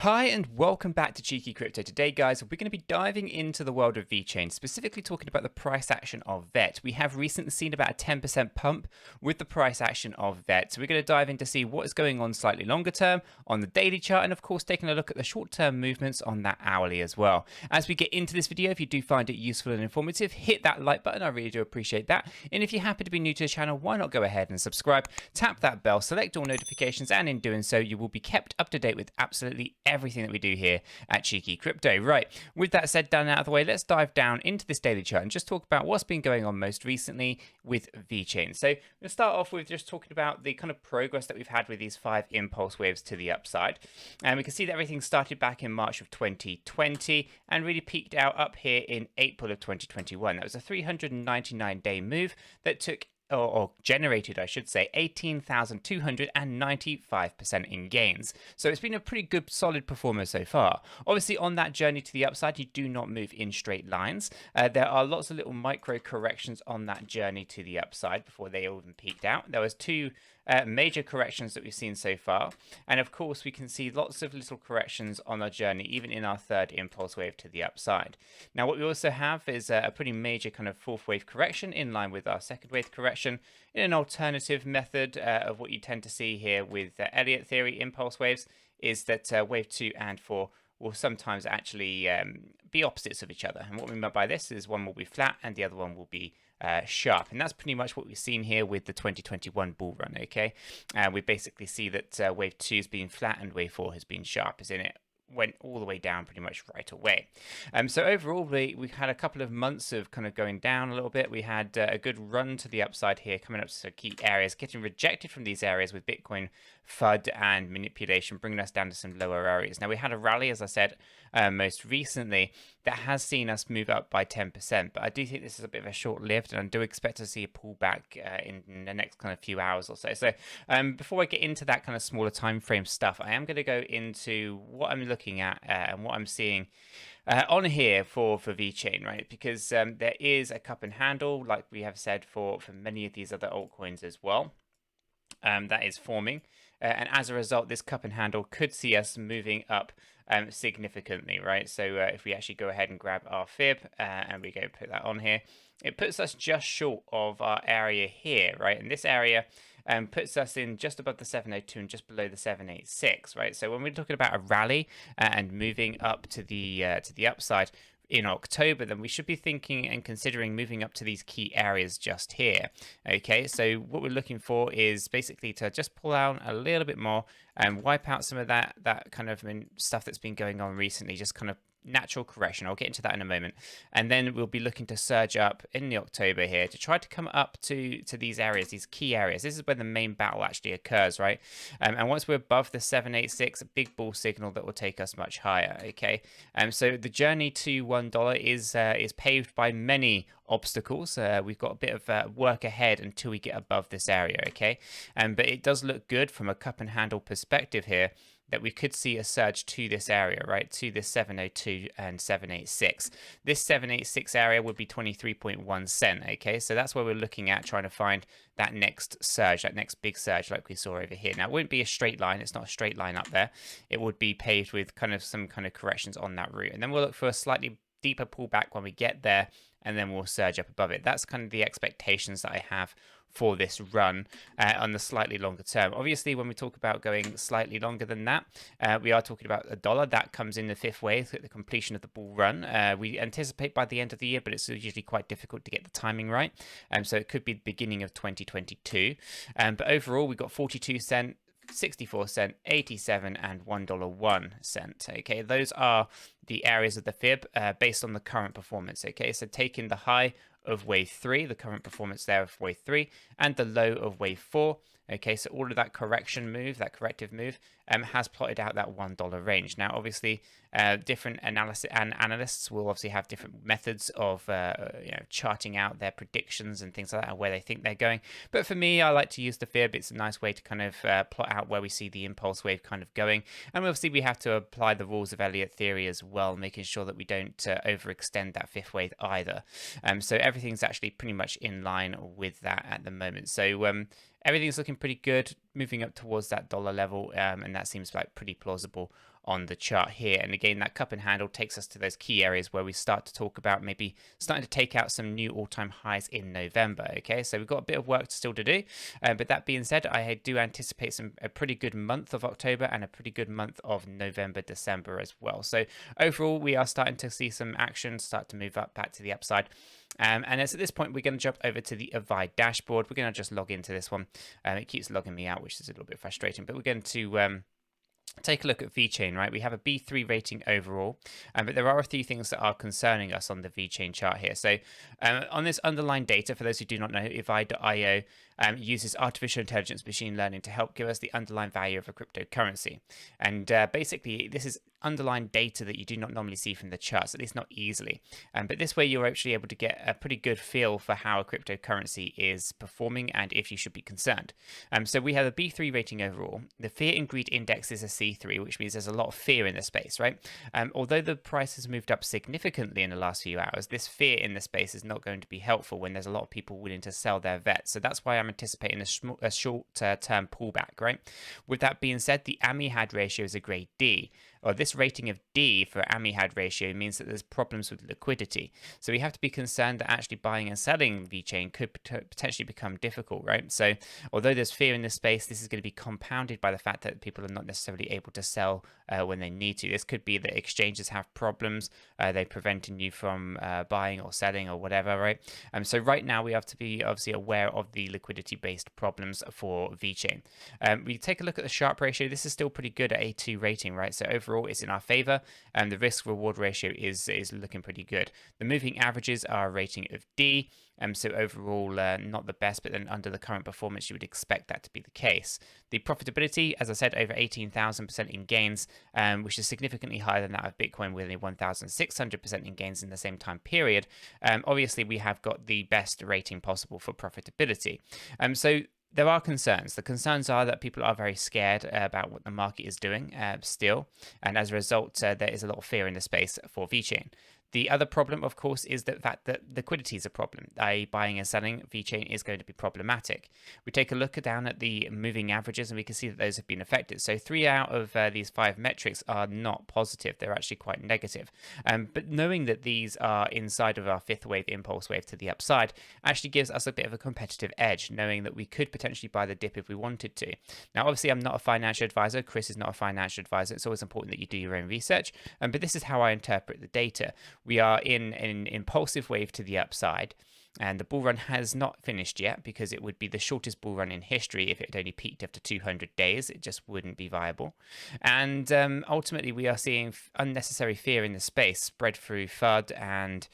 Hi and welcome back to Cheeky Crypto. Today, guys, we're going to be diving into the world of Vechain, specifically talking about the price action of VET. We have recently seen about a 10% pump with the price action of VET. So we're going to dive in to see what is going on slightly longer term on the daily chart, and of course, taking a look at the short-term movements on that hourly as well. As we get into this video, if you do find it useful and informative, hit that like button. I really do appreciate that. And if you happen to be new to the channel, why not go ahead and subscribe, tap that bell, select all notifications, and in doing so, you will be kept up to date with absolutely everything that we do here at Cheeky Crypto. Right, with that said, done out of the way, let's dive down into this daily chart and just talk about what's been going on most recently with Vechain. So we'll start off with just talking about the kind of progress that we've had with these 5 impulse waves to the upside. And we can see that everything started back in March of 2020 and really peaked out up here in April of 2021. That was a 399-day move that took or generated, I should say, 18,295% in gains. So it's been a pretty good, solid performer so far. Obviously, on that journey to the upside, you do not move in straight lines. There are lots of little micro corrections on that journey to the upside before they even peaked out. There was 2 major corrections that we've seen so far. And of course, we can see lots of little corrections on our journey, even in our 3rd impulse wave to the upside. Now, what we also have is a pretty major kind of 4th wave correction in line with our 2nd wave correction in an alternative method of what you tend to see here with Elliott theory impulse waves is that wave 2 and 4 will sometimes actually be opposites of each other. And what we mean by this is one will be flat and the other one will be sharp. And that's pretty much what we've seen here with the 2021 bull run, okay? We basically see that wave 2 has been flat and wave 4 has been sharp, as in it went all the way down pretty much right away. So overall, we've had a couple of months of kind of going down a little bit. We had a good run to the upside here, coming up to some key areas, getting rejected from these areas with Bitcoin FUD and manipulation, bringing us down to some lower areas. Now, we had a rally, as I said, most recently, that has seen us move up by 10%, but I do think this is a bit of a short-lived, and I do expect to see a pullback in the next kind of few hours or so. So before I get into that kind of smaller time frame stuff, I am going to go into what I'm looking at and what I'm seeing on here for Vechain, right? Because there is a cup and handle, like we have said for many of these other altcoins as well, that is forming. And as a result, this cup and handle could see us moving up significantly, right? So if we actually go ahead and grab our fib and we go put that on here, it puts us just short of our area here, right? And this area puts us in just above the 702 and just below the 786, right? So when we're talking about a rally and moving up to the upside in October, then we should be thinking and considering moving up to these key areas just here. Okay, so what we're looking for is basically to just pull out a little bit more and wipe out some of that kind of stuff that's been going on recently, just kind of natural correction. I'll get into that in a moment. And then we'll be looking to surge up in the October here to try to come up to these areas, these key areas. This is where the main battle actually occurs, right? And once we're above the 786, a big bull signal that will take us much higher, okay? So the journey to $1 is paved by many obstacles. We've got a bit of work ahead until we get above this area, okay? But it does look good from a cup and handle perspective here that we could see a surge to this area, right, to this 702 and 786. This 786 area would be 23.1 cent, okay? So that's where we're looking at, trying to find that next surge, that next big surge like we saw over here. Now, it wouldn't be a straight line. It's not a straight line up there. It would be paved with kind of some kind of corrections on that route. And then we'll look for a slightly deeper pullback when we get there, and then we'll surge up above it. That's kind of the expectations that I have for this run on the slightly longer term. Obviously, when we talk about going slightly longer than that, we are talking about $1. That comes in the 5th wave at the completion of the bull run. We anticipate by the end of the year, but it's usually quite difficult to get the timing right. So it could be the beginning of 2022. But overall, we've got 42 cent, 64 cent, 87 and $1.01. Okay, those are the areas of the fib based on the current performance. Okay, so taking the high of wave 3, the current performance there of wave 3, and the low of wave 4. Okay, so all of that correction move, that corrective move, has plotted out that $1 range. Now, obviously, different analysts will obviously have different methods of charting out their predictions and things like that, and where they think they're going. But for me, I like to use the fib. It's a nice way to kind of plot out where we see the impulse wave kind of going. And obviously, we have to apply the rules of Elliott theory as well, making sure that we don't overextend that 5th wave either. So everything's actually pretty much in line with that at the moment. So everything's looking pretty good, moving up towards that dollar level, and that seems like pretty plausible on the chart here. And again, that cup and handle takes us to those key areas where we start to talk about maybe starting to take out some new all-time highs in November. Okay, so we've got a bit of work still to do, but that being said, I do anticipate a pretty good month of October and a pretty good month of November, December as well. So overall, we are starting to see some action start to move up back to the upside. And as at this point, we're going to jump over to the advice dashboard. We're going to just log into this one. It keeps logging me out, which is a little bit frustrating, but we're going to take a look at Vechain, right? We have a B3 rating overall, but there are a few things that are concerning us on the Vechain chart here. So on this underlying data, for those who do not know, 𝗖𝗢𝗠𝗪𝗏 uses artificial intelligence machine learning to help give us the underlying value of a cryptocurrency. And basically, this is underlying data that you do not normally see from the charts, at least not easily. But this way, you're actually able to get a pretty good feel for how a cryptocurrency is performing and if you should be concerned. So we have a B3 rating overall. The fear and greed index is a C3, which means there's a lot of fear in the space, right? Although the price has moved up significantly in the last few hours, this fear in the space is not going to be helpful when there's a lot of people willing to sell their VET. So that's why I'm anticipating a short-term pullback, right? With that being said, the 𝗕𝗓𝗪 ratio is a grade D. Or this rating of D for 𝗕𝗓𝗪 ratio means that there's problems with liquidity. So we have to be concerned that actually buying and selling Vechain could potentially become difficult, right? So although there's fear in this space, this is going to be compounded by the fact that people are not necessarily able to sell when they need to. This could be that exchanges have problems, they're preventing you from buying or selling or whatever, right? So right now we have to be obviously aware of the liquidity-based problems for Vechain. We take a look at the Sharpe ratio. This is still pretty good at A2 rating, right? So overall, it's in our favor, and the risk reward ratio is looking pretty good. The moving averages are a rating of D, so overall not the best, but then under the current performance you would expect that to be the case. The profitability, as I said, over 18,000% in gains, which is significantly higher than that of Bitcoin with a 1,600% in gains in the same time period. Obviously we have got the best rating possible for profitability. So there are concerns. The concerns are that people are very scared about what the market is doing still, and as a result, there is a lot of fear in the space for Vechain. The other problem, of course, is the fact that liquidity is a problem. Buying and selling Vechain is going to be problematic. We take a look down at the moving averages and we can see that those have been affected. So 3 out of these 5 metrics are not positive. They're actually quite negative. But knowing that these are inside of our 5th wave impulse wave to the upside actually gives us a bit of a competitive edge, knowing that we could potentially buy the dip if we wanted to. Now, obviously, I'm not a financial advisor. Chris is not a financial advisor. It's always important that you do your own research. But this is how I interpret the data. We are in an impulsive wave to the upside, and the bull run has not finished yet because it would be the shortest bull run in history if it had only peaked after 200 days. It just wouldn't be viable. And ultimately, we are seeing unnecessary fear in the space spread through FUD and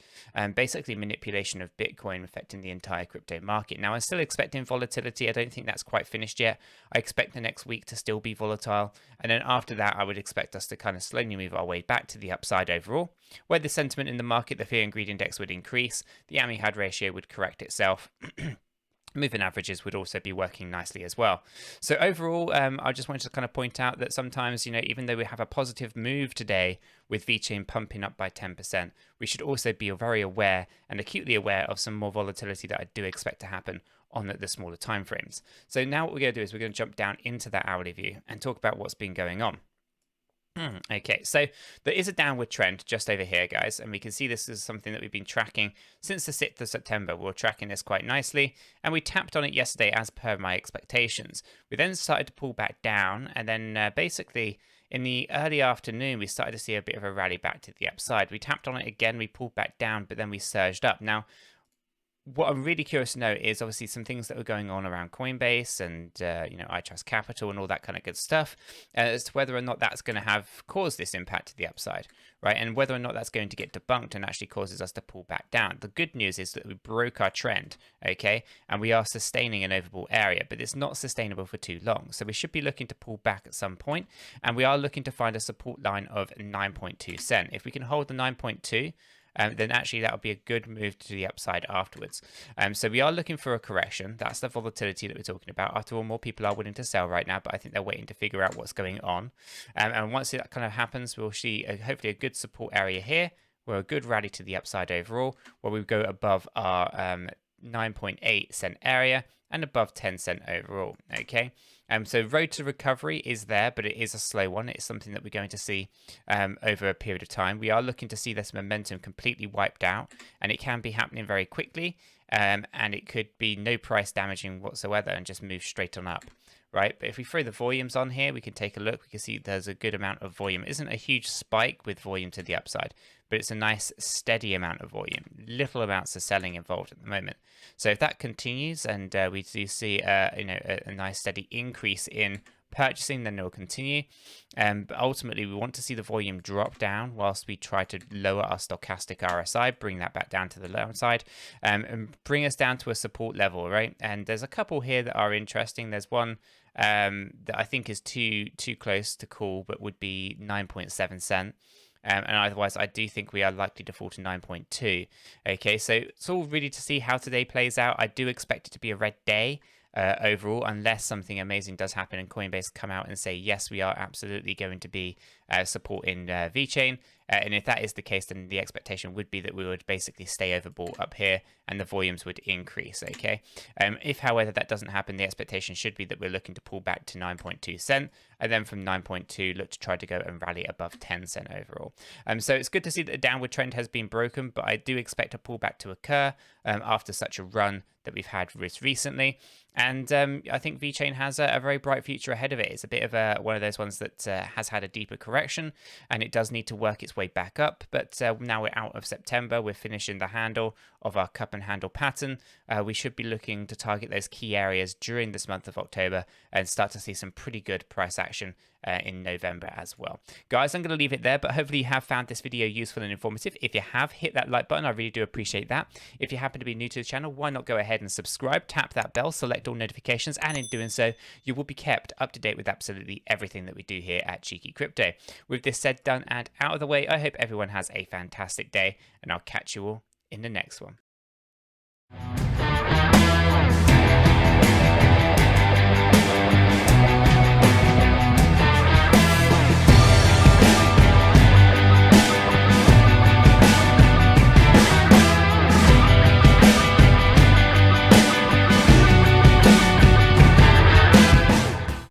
basically manipulation of Bitcoin affecting the entire crypto market. Now, I'm still expecting volatility. I don't think that's quite finished yet. I expect the next week to still be volatile. And then after that, I would expect us to kind of slowly move our way back to the upside overall, where the sentiment in the market, the fear and greed index would increase, the 𝗕𝗓𝗪𝗪 ratio would correct itself. Moving averages would also be working nicely as well. So overall, I just wanted to kind of point out that sometimes, even though we have a positive move today with Vechain pumping up by 10%, we should also be very aware and acutely aware of some more volatility that I do expect to happen on the smaller timeframes. So now what we're going to do is we're going to jump down into that hourly view and talk about what's been going on. Okay, so there is a downward trend just over here, guys, and we can see this is something that we've been tracking since the 6th of September. We're tracking this quite nicely, and we tapped on it yesterday as per my expectations. We then started to pull back down, and then basically in the early afternoon, we started to see a bit of a rally back to the upside. We tapped on it again, we pulled back down, but then we surged up. Now, what I'm really curious to know is obviously some things that were going on around Coinbase and, I Trust Capital and all that kind of good stuff as to whether or not that's going to have caused this impact to the upside, right? And whether or not that's going to get debunked and actually causes us to pull back down. The good news is that we broke our trend, okay? And we are sustaining an overbought area, but it's not sustainable for too long. So we should be looking to pull back at some point, and we are looking to find a support line of 9.2 cent. If we can hold the 9.2, then actually that would be a good move to the upside afterwards. So we are looking for a correction. That's the volatility that we're talking about. After all, more people are willing to sell right now, but I think they're waiting to figure out what's going on. And once that kind of happens, we'll see hopefully a good support area here, where a good rally to the upside overall, where we go above our 9.8 cent area, and above 10 cent overall. Okay, so road to recovery is there, but it is a slow one. It's something that we're going to see over a period of time. We are looking to see this momentum completely wiped out, and it can be happening very quickly, and it could be no price damaging whatsoever and just move straight on up. Right, but if we throw the volumes on here, we can take a look. We can see there's a good amount of volume. It isn't a huge spike with volume to the upside, but it's a nice steady amount of volume. Little amounts of selling involved at the moment. So if that continues and we do see a nice steady increase in purchasing, then it'll continue. But ultimately, we want to see the volume drop down whilst we try to lower our stochastic RSI, bring that back down to the low side, and bring us down to a support level, right? And there's a couple here that are interesting. There's one that I think is too close to call, but would be 9.7 cent. And otherwise, I do think we are likely to fall to 9.2. Okay, so it's all really to see how today plays out. I do expect it to be a red day overall, unless something amazing does happen and Coinbase come out and say, yes, we are absolutely going to be supporting Vechain. And if that is the case, then the expectation would be that we would basically stay overbought up here and the volumes would increase, okay? If, however, that doesn't happen, the expectation should be that we're looking to pull back to 9.2 cent, and then from 9.2, look to try to go and rally above 10 cent overall. So it's good to see that the downward trend has been broken, but I do expect a pullback to occur after such a run that we've had recently. And I think Vechain has a very bright future ahead of it. It's a bit of one of those ones that has had a deeper correction, and it does need to work its way back up. But now we're out of September, we're finishing the handle of our cup and handle pattern. We should be looking to target those key areas during this month of October and start to see some pretty good price action in November as well. Guys, I'm going to leave it there, but hopefully you have found this video useful and informative. If you have, hit that like button. I really do appreciate that. If you happen to be new to the channel, why not go ahead and subscribe, tap that bell, select all notifications, and in doing so, you will be kept up to date with absolutely everything that we do here at Cheeky Crypto. With this said, done, and out of the way, I hope everyone has a fantastic day, and I'll catch you all in the next one.